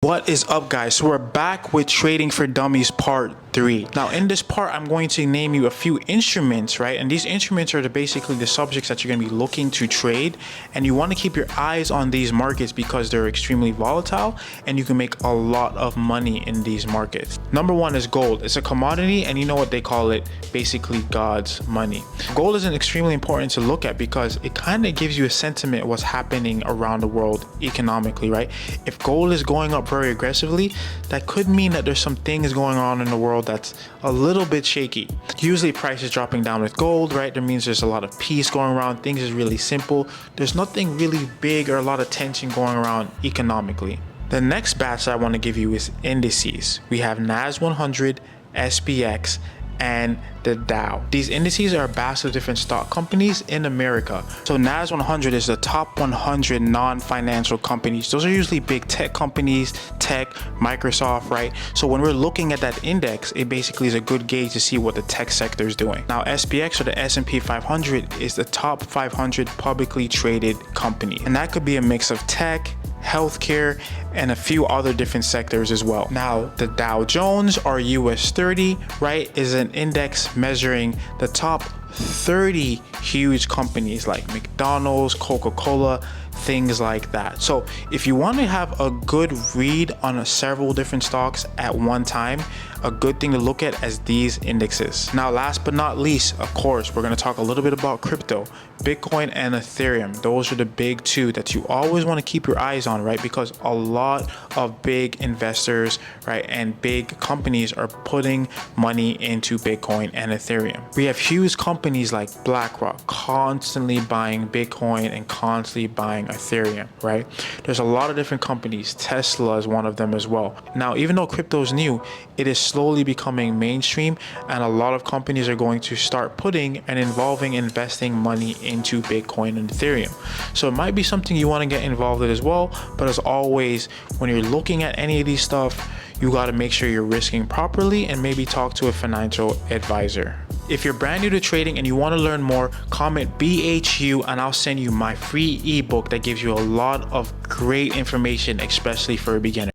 What is up, guys? So we're back with Trading for Dummies Part 3. Now in this part, I'm going to name you a few instruments, right? And these instruments are basically the subjects that you're going to be looking to trade, and you want to keep your eyes on these markets because they're extremely volatile and you can make a lot of money in these markets. Number one is gold. It's a commodity, and you know what they call it, basically God's money. Gold is extremely important to look at because it kind of gives you a sentiment of what's happening around the world economically, right? If gold is going up very aggressively, that could mean that there's some things going on in the world that's a little bit shaky. Usually price is dropping down with gold, right? That means there's a lot of peace going around. Things is really simple. There's nothing really big or a lot of tension going around economically. The next batch that I want to give you is indices. We have NAS 100, SPX, and the Dow. These indices are a basket of different stock companies in America. So NAS 100 is the top 100 non-financial companies. Those are usually big tech companies, tech, Microsoft, right? So when we're looking at that index, it basically is a good gauge to see what the tech sector is doing. Now SPX, or the S&P 500, is the top 500 publicly traded company. And that could be a mix of tech, healthcare, and a few other different sectors as well. Now the Dow Jones, or US 30, right, is an index measuring the top 30 huge companies like McDonald's, Coca-Cola, things like that. So if you want to have a good read on several different stocks at one time, a good thing to look at as these indexes. Now last but not least, of course, we're going to talk a little bit about crypto. Bitcoin and Ethereum, those are the big two that you always want to keep your eyes on, right? Because a lot of big investors, right, and big companies are putting money into Bitcoin and Ethereum. We have huge companies like BlackRock constantly buying Bitcoin and constantly buying Ethereum, right? There's a lot of different companies. Tesla is one of them as well. Now, even though crypto is new, it is slowly becoming mainstream, and a lot of companies are going to start putting and involving investing money into Bitcoin and Ethereum. So it might be something you want to get involved in as well. But as always, when you're looking at any of these stuff, you got to make sure you're risking properly and maybe talk to a financial advisor. If you're brand new to trading and you want to learn more, comment BHU and I'll send you my free ebook that gives you a lot of great information, especially for a beginner.